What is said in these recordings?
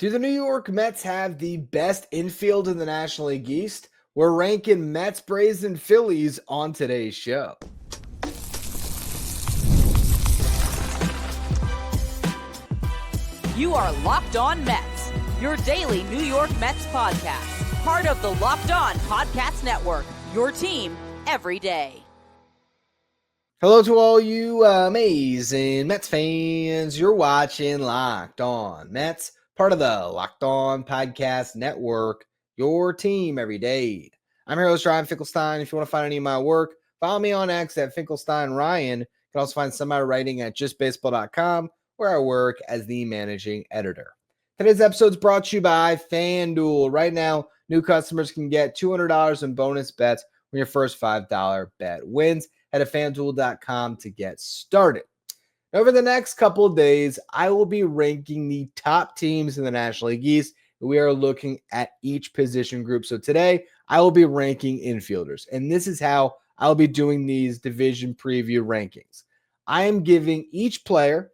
Do the New York Mets have the best infield in the National League East? We're ranking Mets, Braves, and Phillies on today's show. You are Locked On Mets, your daily New York Mets podcast. Part of the Locked On Podcast Network, your team every day. Hello to all you amazing Mets fans. You're watching Locked On Mets, part of the Locked On Podcast Network, your team every day. I'm your host, Ryan Finkelstein. If you want to find any of my work, follow me on X at Finkelstein Ryan. You can also find some of my writing at justbaseball.com, where I work as the managing editor. Today's episode is brought to you by FanDuel. Right now, new customers can get $200 in bonus bets when your first $5 bet wins. Head to FanDuel.com to get started. Over the next couple of days, I will be ranking the top teams in the National League East. We are looking at each position group. So today, I will be ranking infielders. And this is how I'll be doing these division preview rankings. I am giving each player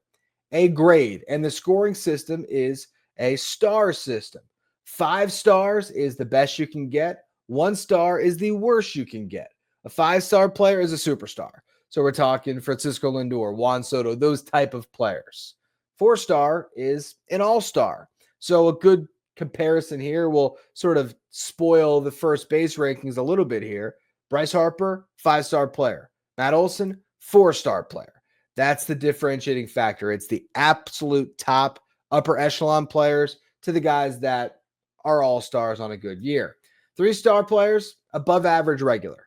a grade, and the scoring system is a star system. 5 stars is the best you can get. 1 star is the worst you can get. A 5-star player is a superstar. So we're talking Francisco Lindor, Juan Soto, those type of players. 4-star is an all-star. So a good comparison here will sort of spoil the first base rankings a little bit here. Bryce Harper, 5-star player. Matt Olson, 4-star player. That's the differentiating factor. It's the absolute top upper echelon players to the guys that are all-stars on a good year. 3-star players, above average regular.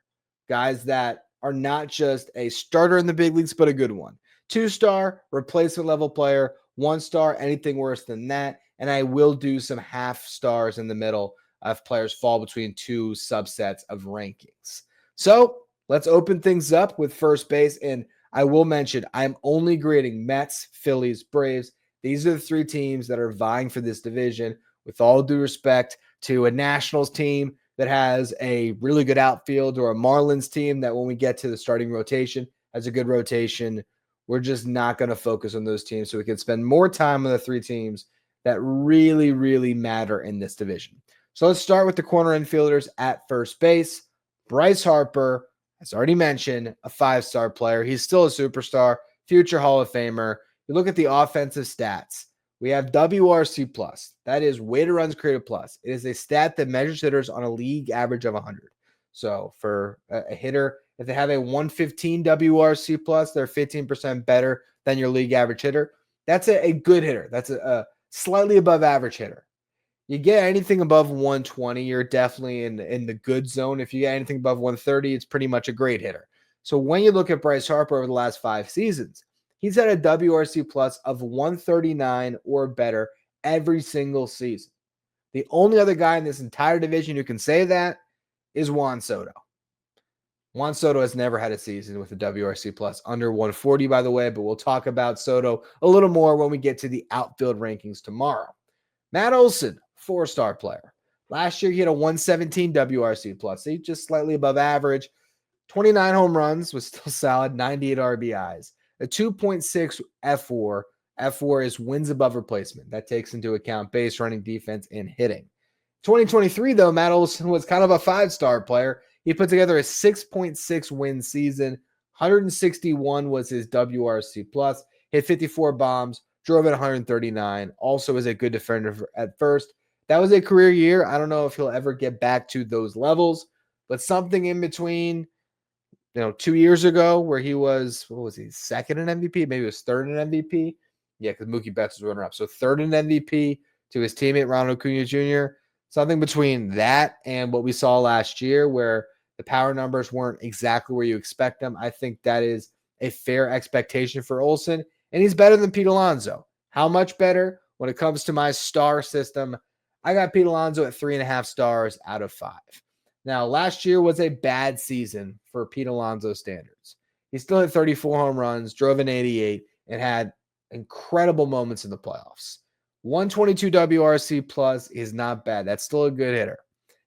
Guys that are not just a starter in the big leagues, but a good one. 2-star, replacement level player. 1-star, anything worse than that. And I will do some half stars in the middle if players fall between 2 subsets of rankings. So let's open things up with first base. And I will mention, I'm only grading Mets, Phillies, Braves. These are the 3 teams that are vying for this division. With all due respect to a Nationals team that has a really good outfield, or a Marlins team that when we get to the starting rotation has a good rotation, we're just not going to focus on those teams so we can spend more time on the 3 teams that really, really matter in this division. So let's start with the corner infielders at first base. Bryce Harper, as already mentioned, a 5-star player. He's still a superstar, future Hall of Famer. You look at the offensive stats. We have WRC plus. That is weighted runs created plus. It is a stat that measures hitters on a league average of 100. So for a hitter, if they have a 115 WRC plus, they're 15% better than your league average hitter. That's a good hitter. That's a slightly above average hitter. You get anything above 120, you're definitely in the good zone. If you get anything above 130, it's pretty much a great hitter. So when you look at Bryce Harper over the last 5 seasons, he's had a WRC plus of 139 or better every single season. The only other guy in this entire division who can say that is Juan Soto. Juan Soto has never had a season with a WRC plus under 140, by the way, but we'll talk about Soto a little more when we get to the outfield rankings tomorrow. Matt Olson, 4-star player. Last year, he had a 117 WRC plus. He's just slightly above average. 29 home runs was still solid, 98 RBIs. A 2.6 F4. F4 is wins above replacement. That takes into account base running, defense, and hitting. 2023, though, Matt Olson was kind of a 5-star player. He put together a 6.6 win season. 161 was his WRC plus. Hit 54 bombs. Drove at 139. Also is a good defender at first. That was a career year. I don't know if he'll ever get back to those levels, but something in between, 2 years ago where he was, second in MVP? Maybe it was third in MVP. Yeah, because Mookie Betts was runner-up. So third in MVP to his teammate Ronald Acuna Jr. Something between that and what we saw last year where the power numbers weren't exactly where you expect them. I think that is a fair expectation for Olson. And he's better than Pete Alonso. How much better? When it comes to my star system, I got Pete Alonso at 3.5 stars out of 5. Now, last year was a bad season for Pete Alonso standards. He still hit 34 home runs, drove an 88, and had incredible moments in the playoffs. 122 WRC plus is not bad. That's still a good hitter.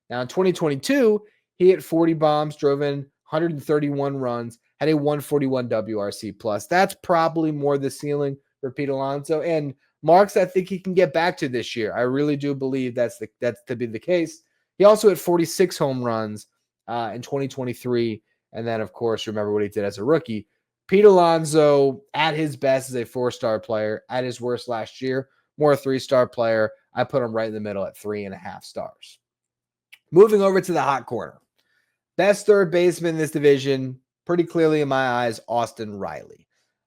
Now, in 2022, he hit 40 bombs, drove in 131 runs, had a 141 WRC plus. That's probably more the ceiling for Pete Alonso. And marks I think he can get back to this year. I really do believe that's to be the case. He also hit 46 home runs in 2023. And then, of course, remember what he did as a rookie. Pete Alonso, at his best, is a 4-star player. At his worst last year, more a 3-star player. I put him right in the middle at 3.5 stars. Moving over to the hot corner. Best third baseman in this division, pretty clearly in my eyes, Austin Riley.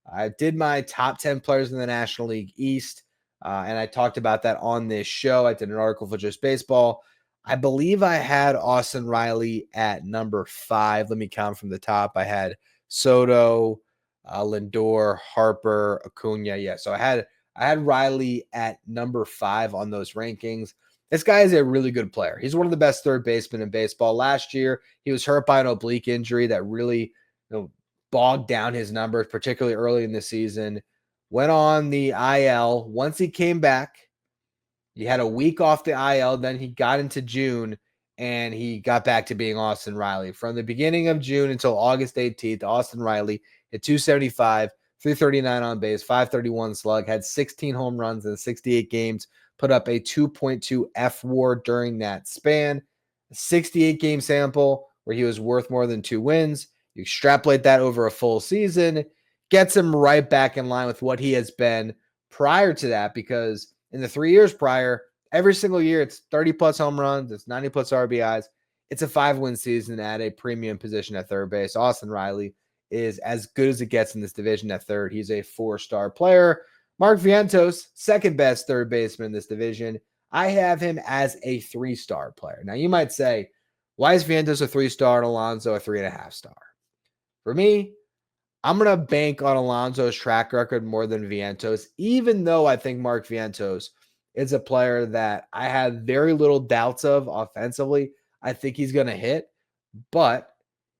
I did my top 10 players in the National League East, and I talked about that on this show. I did an article for Just Baseball. I believe I had Austin Riley at number 5. Let me count from the top. I had Soto, Lindor, Harper, Acuna. Yeah, so I had Riley at number 5 on those rankings. This guy is a really good player. He's one of the best third basemen in baseball. Last year, he was hurt by an oblique injury that really bogged down his numbers, particularly early in the season. Went on the IL. Once he came back, he had a week off the IL. Then he got into June, and he got back to being Austin Riley. From the beginning of June until August 18th, Austin Riley hit 275, 339 on base, 531 slug, had 16 home runs in 68 games, put up a 2.2 F-WAR during that span. A 68-game sample where he was worth more than 2 wins. You extrapolate that over a full season, gets him right back in line with what he has been prior to that, because in the 3 years prior, every single year it's 30-plus home runs, it's 90-plus RBIs. It's a 5-win season at a premium position at third base. Austin Riley is as good as it gets in this division at third. He's a 4-star player. Mark Vientos, second best third baseman in this division. I have him as a 3-star player. Now, you might say, why is Vientos a 3-star and Alonso a 3.5 star? For me, I'm going to bank on Alonso's track record more than Vientos, even though I think Mark Vientos is a player that I have very little doubts of offensively. I think he's going to hit, but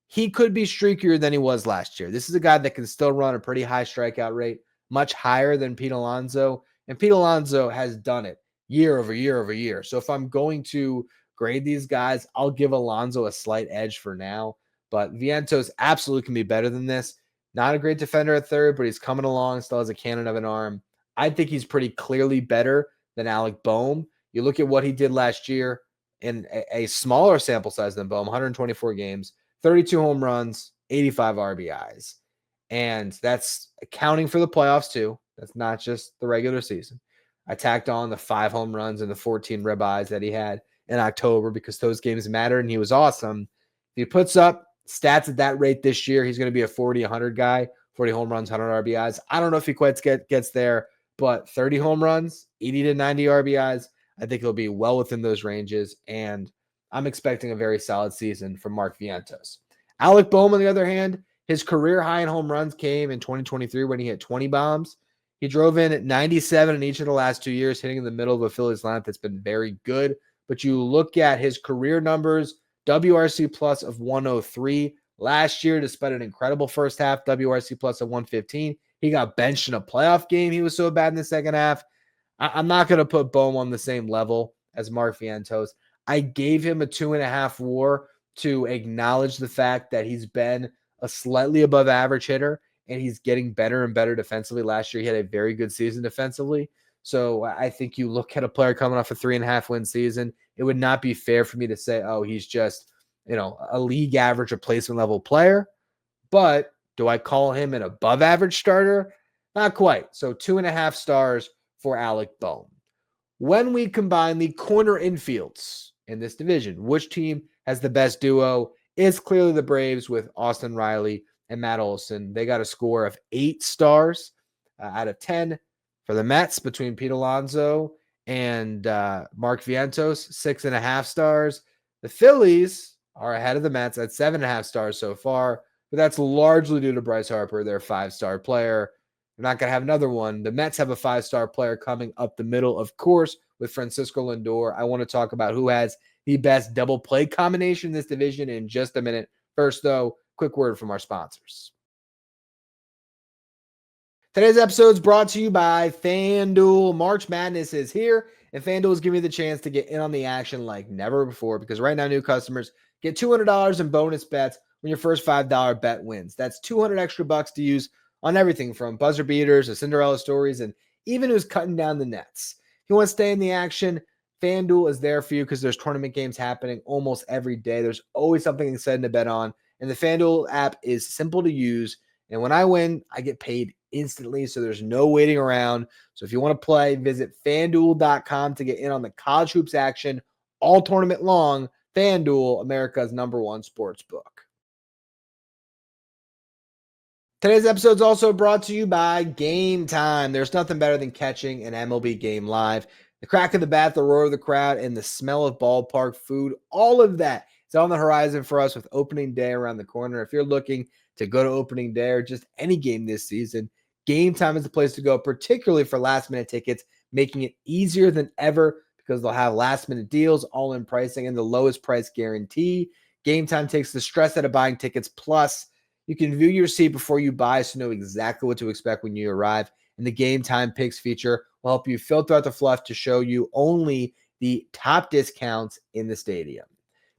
he could be streakier than he was last year. This is a guy that can still run a pretty high strikeout rate, much higher than Pete Alonso, and Pete Alonso has done it year over year over year. So if I'm going to grade these guys, I'll give Alonso a slight edge for now, but Vientos absolutely can be better than this. Not a great defender at third, but he's coming along, still has a cannon of an arm. I think he's pretty clearly better than Alec Bohm. You look at what he did last year in a smaller sample size than Bohm, 124 games, 32 home runs, 85 RBIs. And that's accounting for the playoffs too. That's not just the regular season. I tacked on the 5 home runs and the 14 ribeyes that he had in October because those games matter, and he was awesome. If he puts up stats at that rate this year, he's going to be a 40-100 guy, 40 home runs, 100 RBIs. I don't know if he quite gets there, but 30 home runs, 80 to 90 RBIs, I think he'll be well within those ranges, and I'm expecting a very solid season from Mark Vientos. Alec Bohm, on the other hand, his career high in home runs came in 2023 when he hit 20 bombs. He drove in at 97 in each of the last 2 years, hitting in the middle of a Phillies lineup that's been very good. But you look at his career numbers, WRC plus of 103. Last year, despite an incredible first half, WRC plus of 115. He got benched in a playoff game. He was so bad in the second half. I'm not going to put Bohm on the same level as Mark Vientos. I gave him a 2.5 WAR to acknowledge the fact that he's been a slightly above average hitter, and he's getting better and better defensively. Last year, he had a very good season defensively. So I think you look at a player coming off a 3.5 win season, it would not be fair for me to say, oh, he's just, a league average replacement level player. But do I call him an above average starter? Not quite. So 2.5 stars for Alec Bohm. When we combine the corner infields in this division, which team has the best duo? Is clearly the Braves with Austin Riley and Matt Olson. They got a score of 8 stars out of 10. For the Mets, between Pete Alonso and Mark Vientos, 6.5 stars. The Phillies are ahead of the Mets at 7.5 stars so far, but that's largely due to Bryce Harper, their 5-star player. They're not going to have another one. The Mets have a 5-star player coming up the middle, of course, with Francisco Lindor. I want to talk about who has the best double play combination in this division in just a minute. First, though, quick word from our sponsors. Today's episode is brought to you by FanDuel. March Madness is here, and FanDuel is giving you the chance to get in on the action like never before, because right now new customers get $200 in bonus bets when your first $5 bet wins. That's $200 extra bucks to use on everything from buzzer beaters to Cinderella stories and even who's cutting down the nets. If you want to stay in the action, FanDuel is there for you because there's tournament games happening almost every day. There's always something exciting to bet on. And the FanDuel app is simple to use. And when I win, I get paid instantly. So there's no waiting around. So if you want to play, visit FanDuel.com to get in on the college hoops action all tournament long. FanDuel, America's #1 sports book. Today's episode is also brought to you by Game Time. There's nothing better than catching an MLB game live. The crack of the bat, the roar of the crowd, and the smell of ballpark food, all of that is on the horizon for us with opening day around the corner. If you're looking to go to opening day or just any game this season, Game Time is the place to go, particularly for last-minute tickets, making it easier than ever because they'll have last-minute deals, all-in pricing, and the lowest price guarantee. Game Time takes the stress out of buying tickets, plus you can view your seat before you buy so you know exactly what to expect when you arrive. And the Game Time Picks feature will help you filter out the fluff to show you only the top discounts in the stadium.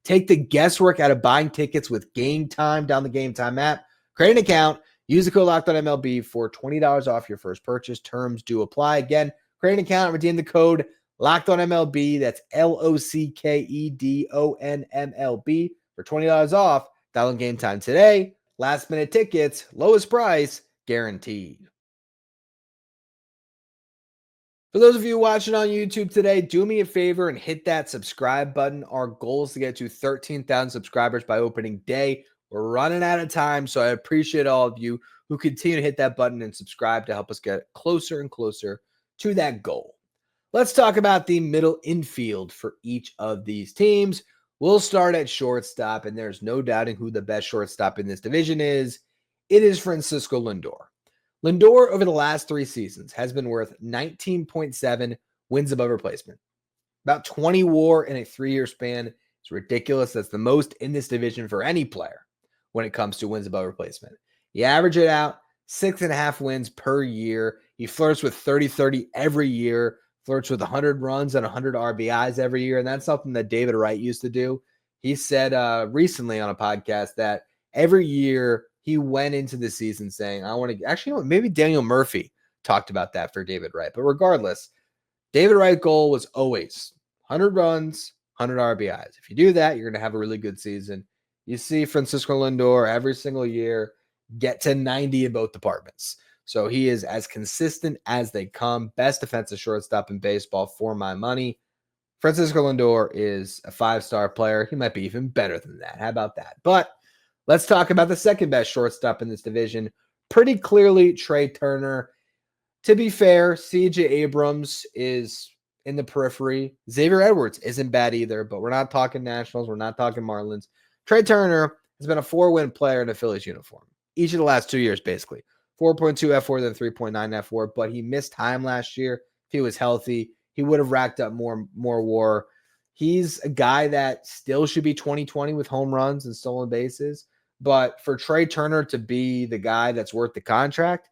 Take the guesswork out of buying tickets with Game Time. Down the Game Time app, create an account, use the code LOCKEDONMLB for $20 off your first purchase. Terms do apply. Again, create an account, redeem the code LOCKEDONMLB. That's LOCKEDONMLB for $20 off. Dial in Game Time today. Last minute tickets, lowest price, guaranteed. For those of you watching on YouTube today, do me a favor and hit that subscribe button. Our goal is to get to 13,000 subscribers by opening day. We're running out of time, so I appreciate all of you who continue to hit that button and subscribe to help us get closer and closer to that goal. Let's talk about the middle infield for each of these teams. We'll start at shortstop, and there's no doubting who the best shortstop in this division is. It is Francisco Lindor. Lindor, over the last 3 seasons, has been worth 19.7 wins above replacement. About 20 WAR in a 3-year span. It's ridiculous. That's the most in this division for any player when it comes to wins above replacement. You average it out, 6.5 wins per year. He flirts with 30-30 every year, flirts with 100 runs and 100 RBIs every year, and that's something that David Wright used to do. He said recently on a podcast that every year he went into the season saying, I want to – actually, maybe Daniel Murphy talked about that for David Wright. But regardless, David Wright's goal was always 100 runs, 100 RBIs. If you do that, you're going to have a really good season. You see Francisco Lindor every single year get to 90 in both departments. So he is as consistent as they come. Best defensive shortstop in baseball for my money. Francisco Lindor is a 5-star player. He might be even better than that. How about that? But let's talk about the second best shortstop in this division. Pretty clearly, Trey Turner. To be fair, C.J. Abrams is in the periphery. Xavier Edwards isn't bad either, but we're not talking Nationals. We're not talking Marlins. Trey Turner has been a 4-win player in a Phillies uniform each of the last 2 years, basically. 4.2 F4 than 3.9 F4, but he missed time last year. If he was healthy, he would have racked up more WAR. He's a guy that still should be 20-20 with home runs and stolen bases. But for Trey Turner to be the guy that's worth the contract,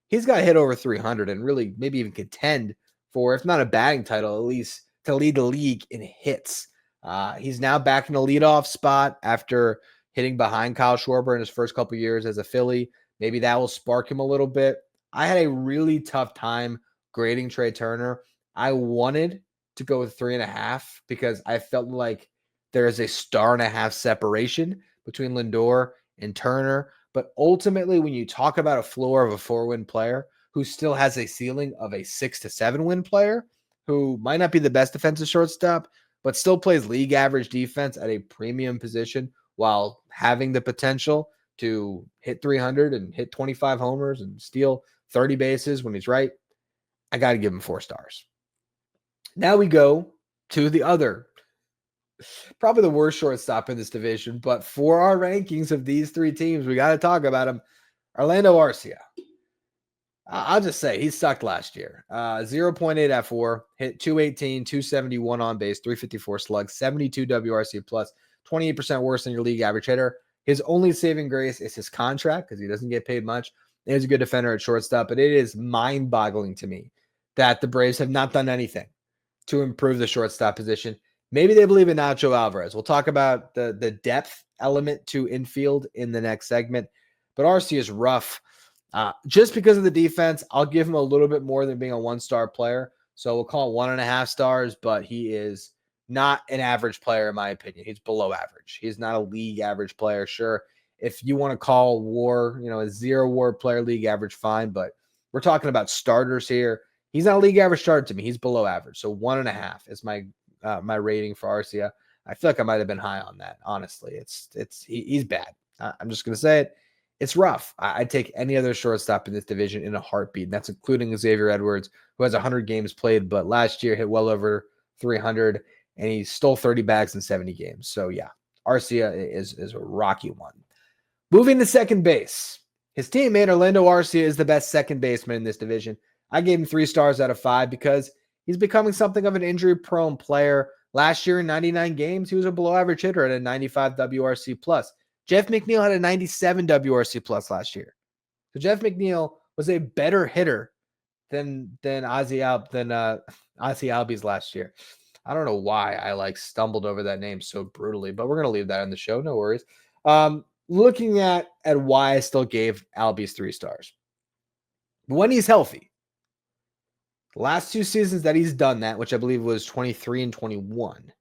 he's got to hit over 300 and really maybe even contend for, if not a batting title, at least to lead the league in hits. He's now back in the leadoff spot after hitting behind Kyle Schwarber in his first couple years as a Philly. Maybe that will spark him a little bit. I had a really tough time grading Trey Turner. I wanted to go with 3.5 because I felt like there is a 1.5 separation between Lindor and Turner. But ultimately, when you talk about a floor of a 4-win player who still has a ceiling of a 6 to 7-win player, who might not be the best defensive shortstop, but still plays league average defense at a premium position while having the potential to hit 300 and hit 25 homers and steal 30 bases when he's right, I got to give him 4 stars. Now we go to the other, probably the worst shortstop in this division, but for our rankings of these 3 teams, we got to talk about him. Orlando Arcia. I'll just say he sucked last year. 0.8 F4, hit 218, 271 on base, 354 slug, 72 WRC plus, 28% worse than your league average hitter. His only saving grace is his contract because he doesn't get paid much. And he's a good defender at shortstop, but it is mind-boggling to me that the Braves have not done anything to improve the shortstop position. Maybe they believe in Nacho Alvarez. We'll talk about the depth element to infield in the next segment. But Arcia is rough. Just because of the defense, I'll give him a little bit more than being a one-star player. So we'll call it 1.5 stars, but he is not an average player in my opinion. He's below average. He's not a league average player. Sure, if you want to call WAR, a 0 WAR player league average, fine. But we're talking about starters here. He's not a league average starter to me. He's below average. So 1.5 is my rating for Arcia. I feel like I might have been high on that. Honestly, he's bad. I'm just gonna say it. It's rough. I'd take any other shortstop in this division in a heartbeat. And that's including Xavier Edwards, who has 100 games played, but last year hit well over 300, and he stole 30 bags in 70 games. So yeah, Arcia is a rocky one. Moving to second base. His teammate Orlando Arcia is the best second baseman in this division. I gave him 3 stars out of 5 because he's becoming something of an injury-prone player. Last year in 99 games, he was a below-average hitter at a 95 WRC+. Jeff McNeil had a 97 WRC plus last year. So Jeff McNeil was a better hitter than Ozzie Albies last year. I don't know why I stumbled over that name so brutally, but we're going to leave that in the show. No worries. Looking at why I still gave Albies 3 stars. When he's healthy, the last 2 seasons that he's done that, which I believe was 23 and 21,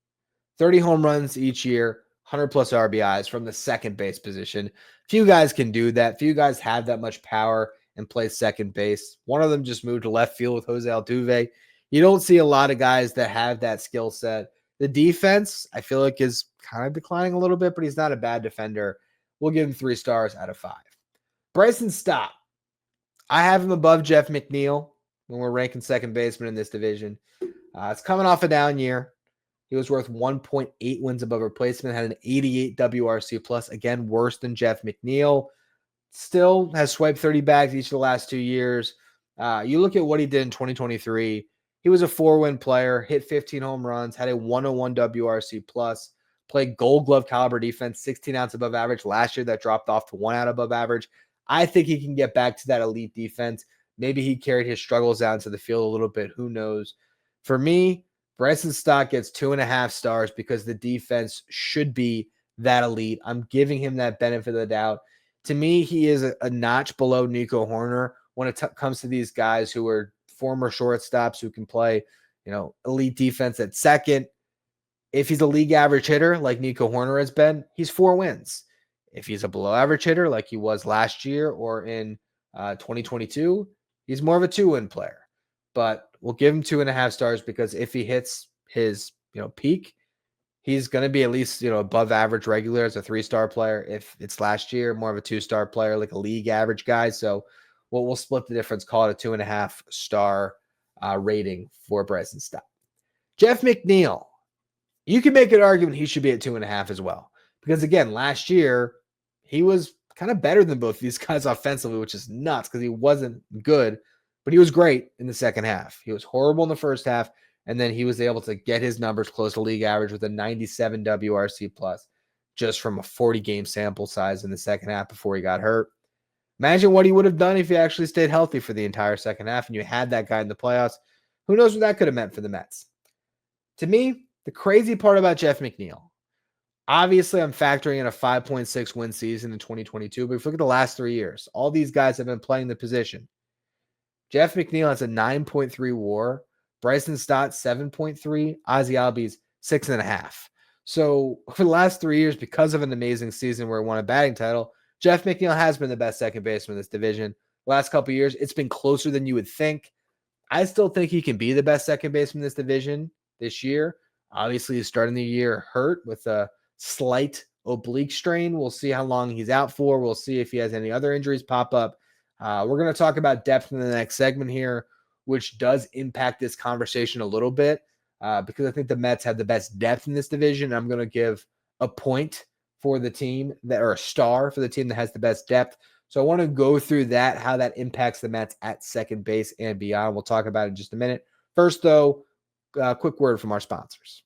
30 home runs each year, 100 plus RBIs from the second base position. Few guys can do that. Few guys have that much power and play second base. One of them just moved to left field with Jose Altuve. You don't see a lot of guys that have that skill set. The defense, I feel like, is kind of declining a little bit, but he's not a bad defender. We'll give him 3 stars out of 5. Bryson Stott. I have him above Jeff McNeil when we're ranking second baseman in this division. It's coming off a down year. He was worth 1.8 wins above replacement, had an 88 WRC plus, again, worse than Jeff McNeil. Still has swiped 30 bags each of the last 2 years. You look at what he did in 2023. He was a 4-win player, hit 15 home runs, had a 101 WRC plus, played Gold Glove caliber defense, 16 outs above average. Last year, that dropped off to 1 out above average. I think he can get back to that elite defense. Maybe he carried his struggles out into the field a little bit. Who knows? For me, Bryson Stott gets 2.5 stars because the defense should be that elite. I'm giving him that benefit of the doubt. To me, he is a notch below Nico Horner when it comes to these guys who are former shortstops who can play, elite defense at second. If he's a league average hitter like Nico Horner has been, he's 4 wins. If he's a below average hitter like he was last year or in 2022, he's more of a 2-win player. But we'll give him 2.5 stars because if he hits his, peak, he's going to be at least, above average regular as a 3-star player. If it's last year, more of a 2-star player, like a league average guy. So we'll split the difference, call it a 2.5 star rating for Bryson Stott. Jeff McNeil, you can make an argument he should be at 2.5 as well. Because again, last year, he was kind of better than both these guys offensively, which is nuts because he wasn't good. But he was great in the second half. He was horrible in the first half, and then he was able to get his numbers close to league average with a 97 WRC plus just from a 40-game sample size in the second half before he got hurt. Imagine what he would have done if he actually stayed healthy for the entire second half and you had that guy in the playoffs. Who knows what that could have meant for the Mets? To me, the crazy part about Jeff McNeil, obviously I'm factoring in a 5.6 win season in 2022, but if you look at the last 3 years, all these guys have been playing the position. Jeff McNeil has a 9.3 WAR. Bryson Stott, 7.3. Ozzie Albies, 6.5. So for the last 3 years, because of an amazing season where he won a batting title, Jeff McNeil has been the best second baseman in this division. Last couple of years, it's been closer than you would think. I still think he can be the best second baseman in this division this year. Obviously, he's starting the year hurt with a slight oblique strain. We'll see how long he's out for. We'll see if he has any other injuries pop up. We're going to talk about depth in the next segment here, which does impact this conversation a little bit because I think the Mets have the best depth in this division. I'm going to give a point for the team or a star for the team that has the best depth. So I want to go through that, how that impacts the Mets at second base and beyond. We'll talk about it in just a minute. First, though, a quick word from our sponsors.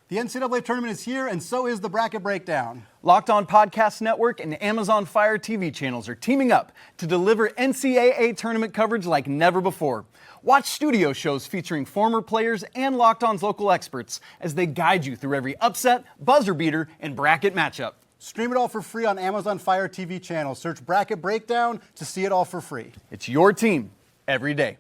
The NCAA tournament is here, and so is the Bracket Breakdown. Locked On Podcast Network and Amazon Fire TV channels are teaming up to deliver NCAA tournament coverage like never before. Watch studio shows featuring former players and Locked On's local experts as they guide you through every upset, buzzer beater, and bracket matchup. Stream it all for free on Amazon Fire TV channel. Search Bracket Breakdown to see it all for free. It's your team every day.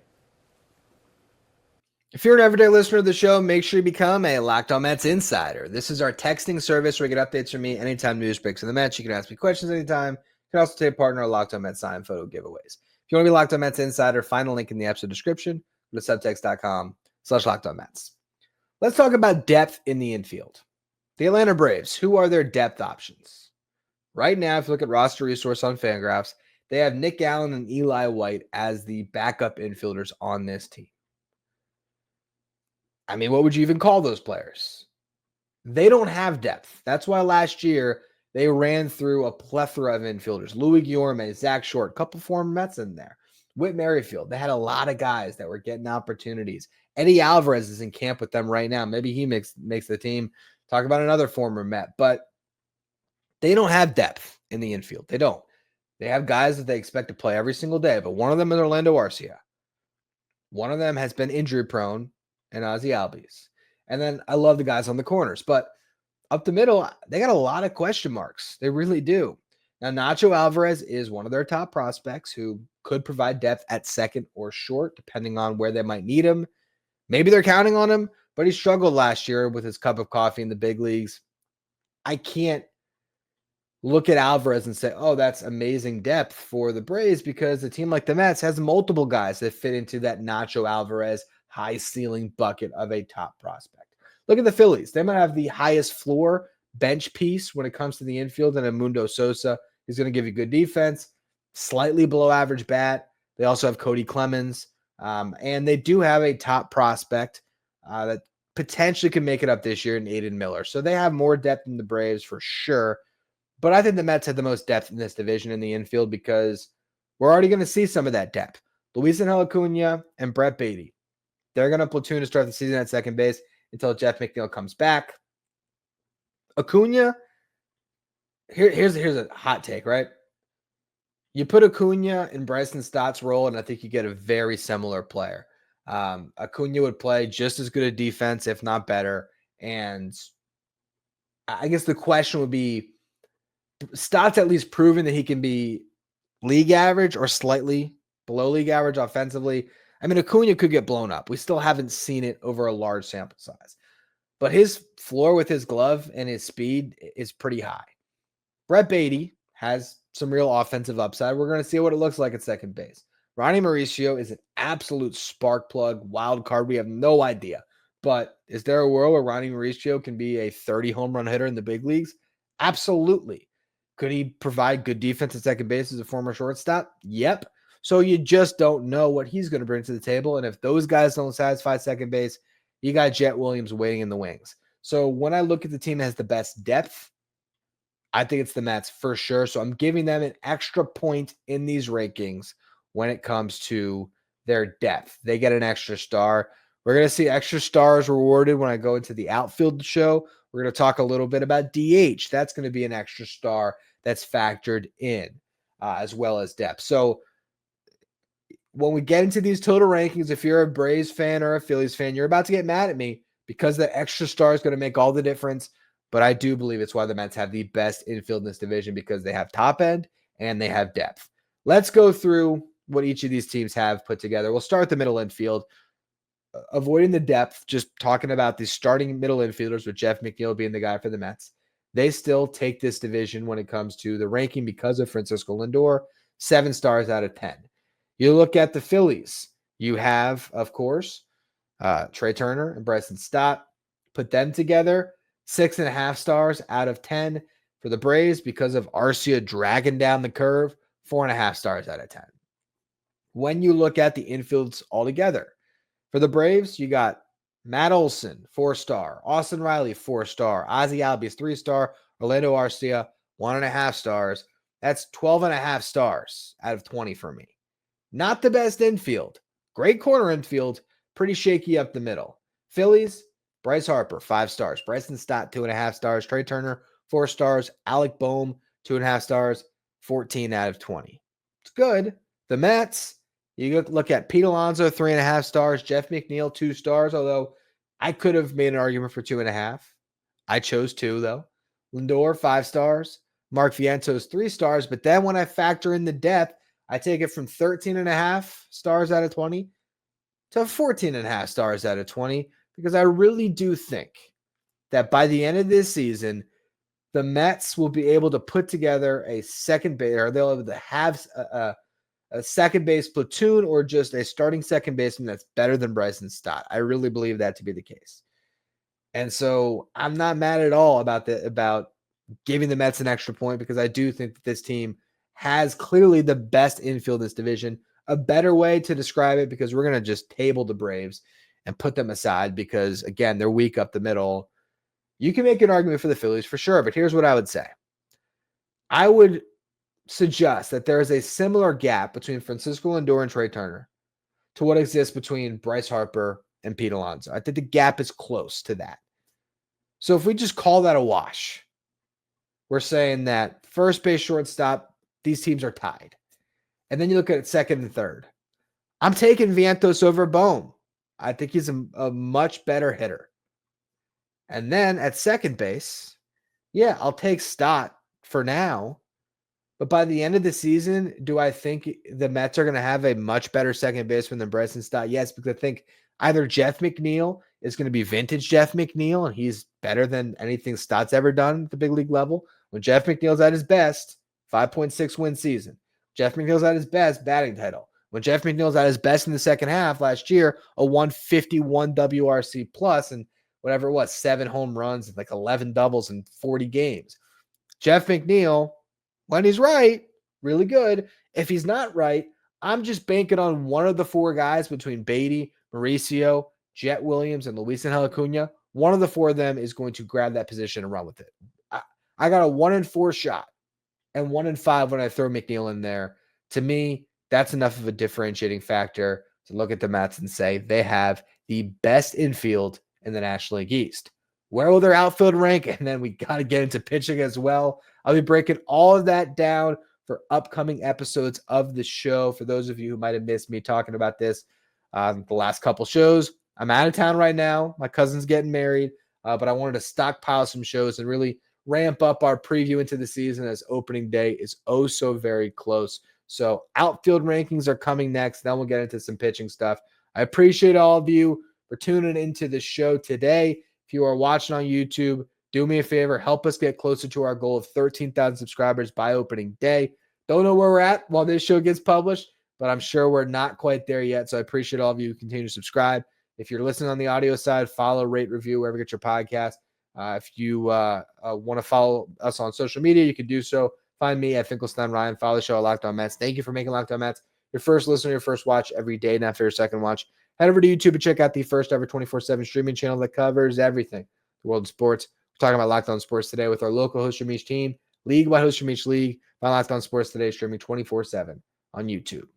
If you're an everyday listener of the show, make sure you become a Locked On Mets insider. This is our texting service where you get updates from me anytime news breaks in the Mets. You can ask me questions anytime. You can also take part in our Locked On Mets sign photo giveaways. If you want to be Locked On Mets insider, find a link in the episode description. Go to subtext.com/LockedOnMets. Let's talk about depth in the infield. The Atlanta Braves, who are their depth options? Right now, if you look at roster resource on Fangraphs, they have Nick Allen and Eli White as the backup infielders on this team. I mean, what would you even call those players? They don't have depth. That's why last year they ran through a plethora of infielders. Louis Guillorme, Zach Short, a couple former Mets in there. Whit Merrifield. They had a lot of guys that were getting opportunities. Eddie Alvarez is in camp with them right now. Maybe he makes the team. Talk about another former Met. But they don't have depth in the infield. They don't. They have guys that they expect to play every single day. But one of them is Orlando Arcia. One of them has been injury prone, and Ozzie Albies. And then I love the guys on the corners. But up the middle, they got a lot of question marks. They really do. Now, Nacho Alvarez is one of their top prospects who could provide depth at second or short, depending on where they might need him. Maybe they're counting on him, but he struggled last year with his cup of coffee in the big leagues. I can't look at Alvarez and say, oh, that's amazing depth for the Braves, because a team like the Mets has multiple guys that fit into that Nacho Alvarez high ceiling bucket of a top prospect. Look at the Phillies. They might have the highest floor bench piece when it comes to the infield, and Edmundo Sosa is going to give you good defense, slightly below average bat. They also have Cody Clemens, and they do have a top prospect that potentially can make it up this year in Aiden Miller. So they have more depth than the Braves for sure. But I think the Mets had the most depth in this division in the infield, because we're already going to see some of that depth. Luisangel Acuna and Brett Beatty. They're going to platoon to start the season at second base until Jeff McNeil comes back. Acuna, here's a hot take, right? You put Acuna in Bryson Stott's role, and I think you get a very similar player. Acuna would play just as good a defense, if not better. And I guess the question would be, Stott's at least proven that he can be league average or slightly below league average offensively. I mean, Acuna could get blown up. We still haven't seen it over a large sample size. But his floor with his glove and his speed is pretty high. Brett Beatty has some real offensive upside. We're going to see what it looks like at second base. Ronny Mauricio is an absolute spark plug, wild card. We have no idea. But is there a world where Ronny Mauricio can be a 30 home run hitter in the big leagues? Absolutely. Could he provide good defense at second base as a former shortstop? Yep. So you just don't know what he's going to bring to the table. And if those guys don't satisfy second base, you got Jett Williams waiting in the wings. So when I look at the team that has the best depth, I think it's the Mets for sure. So I'm giving them an extra point in these rankings when it comes to their depth. They get an extra star. We're going to see extra stars rewarded when I go into the outfield show. We're going to talk a little bit about DH. That's going to be an extra star that's factored in as well as depth. So when we get into these total rankings, if you're a Braves fan or a Phillies fan, you're about to get mad at me, because that extra star is going to make all the difference. But I do believe it's why the Mets have the best infield in this division, because they have top end and they have depth. Let's go through what each of these teams have put together. We'll start with the middle infield. Avoiding the depth, just talking about the starting middle infielders, with Jeff McNeil being the guy for the Mets. They still take this division when it comes to the ranking because of Francisco Lindor, 7 stars out of 10. You look at the Phillies. You have, of course, Trey Turner and Bryson Stott. Put them together, 6.5 stars out of 10. For the Braves, because of Arcia dragging down the curve, 4.5 stars out of 10. When you look at the infields altogether, for the Braves, you got Matt Olson, 4-star. Austin Riley, 4-star. Ozzie Albies, 3-star. Orlando Arcia, 1.5 stars. That's 12.5 stars out of 20 for me. Not the best infield. Great corner infield. Pretty shaky up the middle. Phillies, Bryce Harper, 5 stars. Bryson Stott, 2.5 stars. Trey Turner, 4 stars. Alec Boehm, 2.5 stars. 14 out of 20. It's good. The Mets, you look at Pete Alonso, 3.5 stars. Jeff McNeil, 2 stars, although I could have made an argument for 2.5. I chose 2, though. Lindor, 5 stars. Mark Vientos 3 stars. But then when I factor in the depth, I take it from 13.5 stars out of 20 to 14.5 stars out of 20, because I really do think that by the end of this season, the Mets will be able to put together a second base, or they'll be able to have a second base platoon or just a starting second baseman that's better than Bryson Stott. I really believe that to be the case. And so I'm not mad at all about giving the Mets an extra point, because I do think that this team has clearly the best infield in this division. A better way to describe it, because we're going to just table the Braves and put them aside because, again, they're weak up the middle. You can make an argument for the Phillies for sure, but here's what I would say. I would suggest that there is a similar gap between Francisco Lindor and Trey Turner to what exists between Bryce Harper and Pete Alonso. I think the gap is close to that. So if we just call that a wash, we're saying that first base, shortstop, these teams are tied. And then you look at second and third. I'm taking Vientos over Bohm. I think he's a much better hitter. And then at second base, yeah, I'll take Stott for now. But by the end of the season, do I think the Mets are going to have a much better second baseman than Bryson Stott? Yes, because I think either Jeff McNeil is going to be vintage Jeff McNeil, and he's better than anything Stott's ever done at the big league level. When Jeff McNeil's at his best, 5.6 win season. Jeff McNeil's at his best, batting title. When Jeff McNeil's at his best in the second half last year, a 151 WRC plus and whatever it was, 7 home runs and like 11 doubles in 40 games. Jeff McNeil, when he's right, really good. If he's not right, I'm just banking on one of the 4 guys between Beatty, Mauricio, Jett Williams, and Luis Angel Acuna. One of the 4 of them is going to grab that position and run with it. I got a 1-in-4 shot and 1-in-5 when I throw McNeil in there. To me, that's enough of a differentiating factor to look at the Mets and say they have the best infield in the National League East. Where will their outfield rank? And then we got to get into pitching as well. I'll be breaking all of that down for upcoming episodes of the show. For those of you who might have missed me talking about this the last couple shows, I'm out of town right now. My cousin's getting married, but I wanted to stockpile some shows and really ramp up our preview into the season, as opening day is oh so very close. So outfield rankings are coming next. Then we'll get into some pitching stuff. I appreciate all of you for tuning into the show today. If you are watching on YouTube, do me a favor, help us get closer to our goal of 13,000 subscribers by opening day. Don't know where we're at while this show gets published, but I'm sure we're not quite there yet. So I appreciate all of you who continue to subscribe. If you're listening on the audio side, follow, rate, review, wherever you get your podcast. If you want to follow us on social media, you can do so. Find me at Finkelstein Ryan. Follow the show at Locked On Mets. Thank you for making Locked On Mets your first listener, your first watch every day, not for your second watch. Head over to YouTube and check out the first ever 24/7 streaming channel that covers everything, the world of sports. We're talking about Locked On Sports today with our local host from each team, league-wide host from each league. Find Locked On Sports today streaming 24/7 on YouTube.